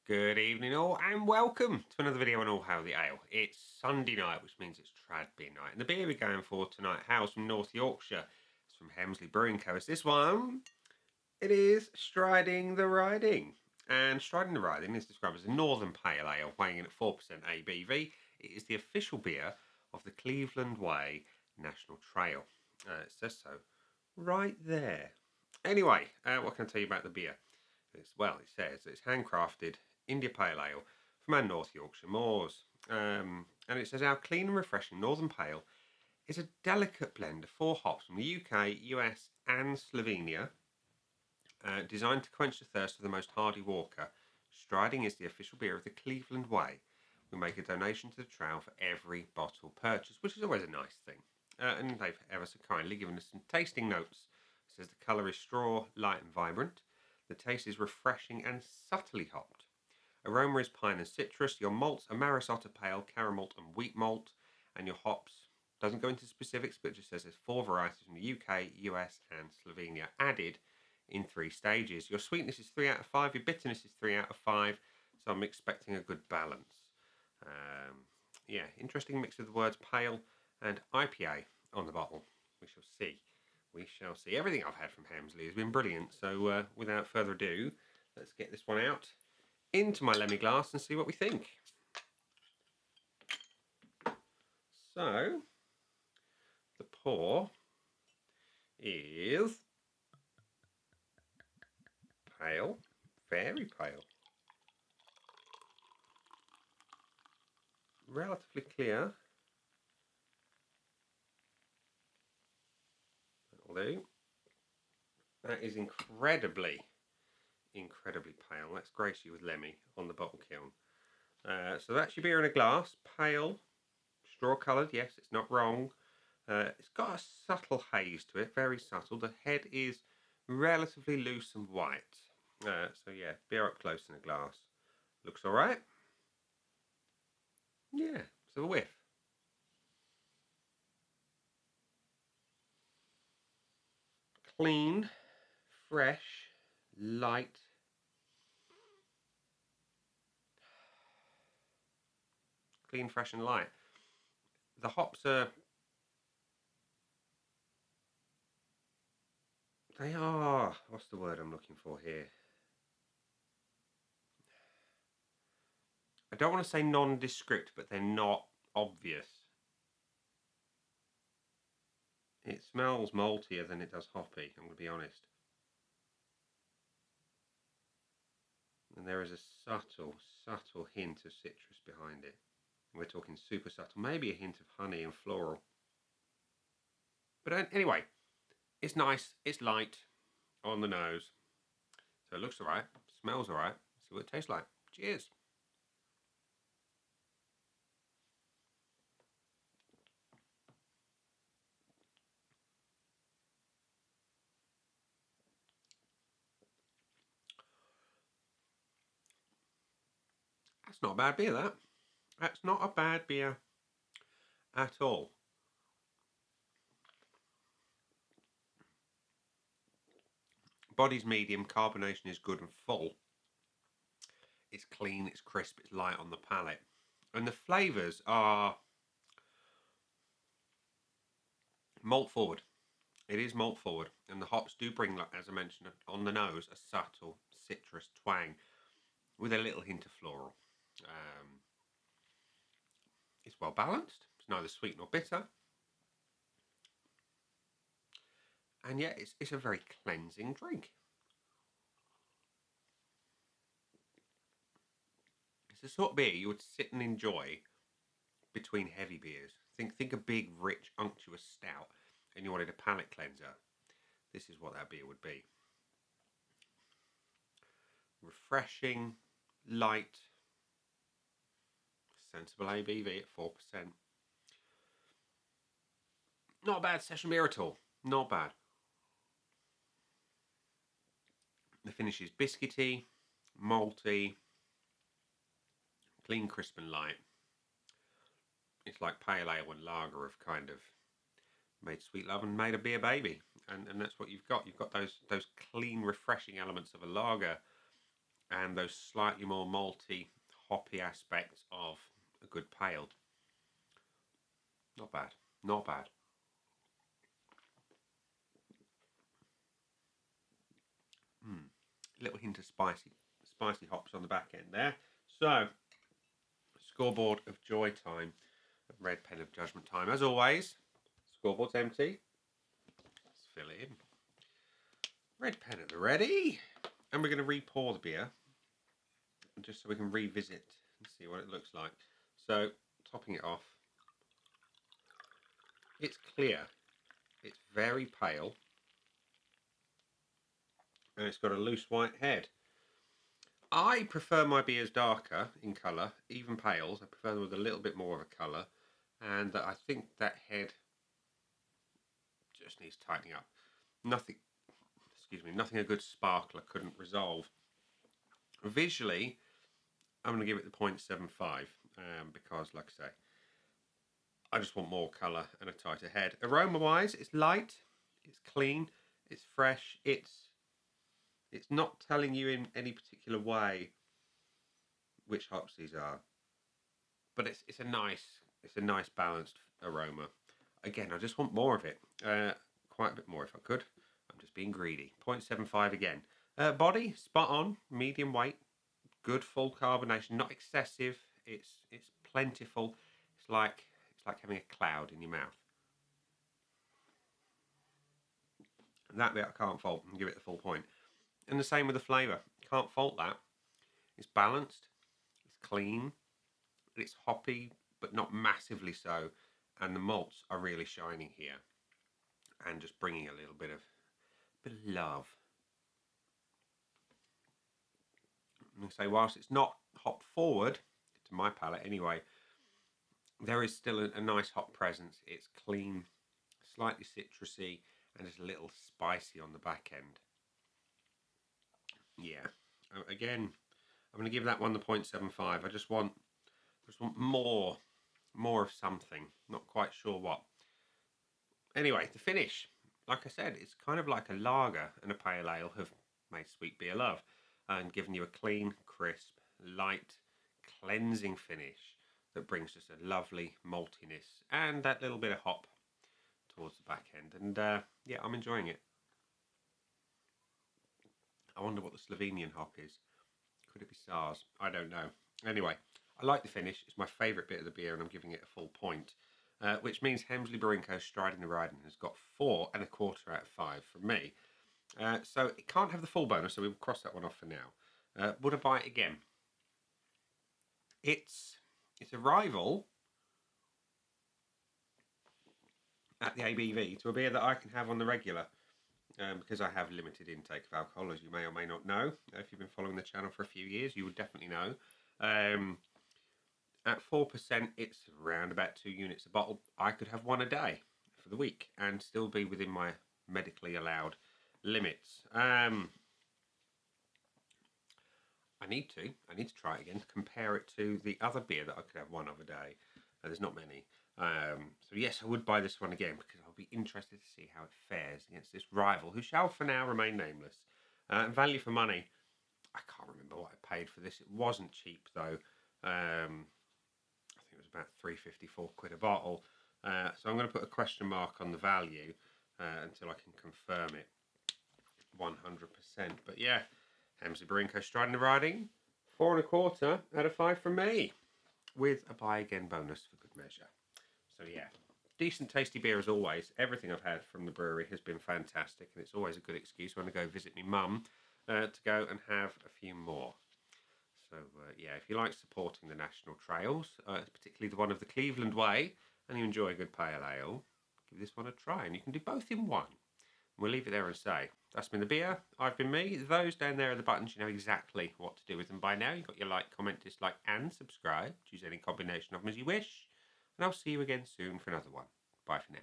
Good evening all and welcome to another video on All Hail the Ale. It's Sunday night, which means it's trad beer night. And the beer we're going for tonight hails from North Yorkshire. It's from Helmsley Brewing Co. It's this one. It is Striding the Riding. And Striding the Riding is described as a northern pale ale weighing in at 4% ABV. It is the official beer of the Cleveland Way National Trail. It says so right there. Anyway, what can I tell you about the beer? It says it's handcrafted India Pale Ale from our North Yorkshire moors. And it says our clean and refreshing Northern Pale is a delicate blend of 4 hops from the UK, US, and Slovenia, designed to quench the thirst of the most hardy walker. Striding is the official beer of the Cleveland Way. We make a donation to the trail for every bottle purchased, which is always a nice thing. And they've ever so kindly given us some tasting notes. It says the colour is straw, light and vibrant. The taste is refreshing and subtly hopped. Aroma is pine and citrus. Your malts are Maris Otter Pale, caramel and wheat malt. And your hops doesn't go into specifics, but just says there's 4 varieties from the UK, US and Slovenia added in 3 stages. Your sweetness is 3 out of 5. Your bitterness is 3 out of 5. So I'm expecting a good balance. Interesting mix of the words pale and IPA on the bottle. We shall see. We shall see. Everything I've had from Helmsley has been brilliant. So without further ado, let's get this one out into my lemmy glass and see what we think. So the pour is pale, very pale, relatively clear. That is incredibly pale. Let's grace you with Lemmy on the bottle kiln. So that's your beer in a glass. Pale, straw coloured, yes, it's not wrong. It's got a subtle haze to it, very subtle. The head is relatively loose and white. So yeah, beer up close in a glass. Looks alright. Yeah, so a whiff. Clean, fresh, light. Clean, fresh and light. The hops are... They are... What's the word I'm looking for here? I don't want to say nondescript, but they're not obvious. It smells maltier than it does hoppy, I'm going to be honest. And there is a subtle hint of citrus behind it. We're talking super subtle, maybe a hint of honey and floral. But anyway, it's nice, it's light on the nose. So it looks alright, smells alright. See what it tastes like. Cheers. That's not a bad beer, that. That's not a bad beer at all. Body's medium, carbonation is good and full. It's clean, it's crisp, it's light on the palate. And the flavours are malt forward. It is malt forward. And the hops do bring, as I mentioned, on the nose, a subtle citrus twang with a little hint of floral. It's well balanced. It's neither sweet nor bitter. And yet it's a very cleansing drink. It's the sort of beer you would sit and enjoy between heavy beers. Think a big, rich, unctuous stout and you wanted a palate cleanser. This is what that beer would be. Refreshing, light, sensible ABV at 4%. Not a bad session beer at all. Not bad. The finish is biscuity, malty, clean, crisp and light. It's like pale ale and lager have kind of made sweet love and made a beer baby. And that's what you've got. You've got those clean, refreshing elements of a lager and those slightly more malty, hoppy aspects of a good pale. Not bad, not bad. Little hint of spicy hops on the back end there. So, scoreboard of joy time, red pen of judgment time. As always, scoreboard's empty. Let's fill it in. Red pen at the ready. And we're going to re-pour the beer, just so we can revisit and see what it looks like. So, topping it off. It's clear. It's very pale. And it's got a loose white head. I prefer my beers darker in colour, even pales. I prefer them with a little bit more of a colour. And I think that head just needs tightening up. Nothing a good sparkler couldn't resolve. Visually, I'm going to give it the 0.75 because, like I say, I just want more colour and a tighter head. Aroma-wise, it's light, it's clean, it's fresh, it's not telling you in any particular way which hops these are, but it's a nice balanced aroma. Again, I just want more of it, quite a bit more if I could. I'm just being greedy. 0.75 again. Body spot on, medium weight, good full carbonation, not excessive. It's plentiful. It's like having a cloud in your mouth. And that bit I can't fault and give it the full point. And the same with the flavour. Can't fault that. It's balanced, it's clean, it's hoppy, but not massively so. And the malts are really shining here and just bringing a little bit of love. And so whilst it's not hop forward, to my palate anyway, there is still a nice hop presence. It's clean, slightly citrusy, and just a little spicy on the back end. Yeah, again, I'm going to give that one the 0.75. I just want more of something. Not quite sure what. Anyway, the finish, like I said, it's kind of like a lager and a pale ale have made sweet beer love and given you a clean, crisp, light, cleansing finish that brings just a lovely maltiness and that little bit of hop towards the back end. And yeah, I'm enjoying it. I wonder what the Slovenian hop is. Could it be SARS? I don't know. Anyway, I like the finish. It's my favourite bit of the beer, and I'm giving it a full point, which means Helmsley Brewing Co. Striding the Riding has got 4.25 out of 5 from me. So it can't have the full bonus, so we'll cross that one off for now. Would I buy it again? It's a rival at the ABV to a beer that I can have on the regular. Because I have limited intake of alcohol, as you may or may not know. If you've been following the channel for a few years, you would definitely know. At 4%, it's around about 2 units a bottle. I could have one a day for the week and still be within my medically allowed limits. I need to try it again to compare it to the other beer that I could have one of a day. There's not many. So yes, I would buy this one again because I'll be interested to see how it fares against this rival, who shall for now remain nameless. Value for money, I can't remember what I paid for this. It wasn't cheap though. I think it was about £3.54 a bottle. So I'm going to put a question mark on the value until I can confirm it 100%. But yeah, Helmsley Brewing Co. Striding the Riding, 4.25 out of 5 from me, with a buy again bonus for good measure. So yeah, decent tasty beer as always. Everything I've had from the brewery has been fantastic, and it's always a good excuse when I go visit my mum to go and have a few more. So yeah, if you like supporting the national trails, particularly the one of the Cleveland Way, and you enjoy a good pale ale, give this one a try, and you can do both in one. We'll leave it there and say, that's been the beer, I've been me. Those down there are the buttons, you know exactly what to do with them by now. You've got your like, comment, dislike, and subscribe. Choose any combination of them as you wish. And I'll see you again soon for another one. Bye for now.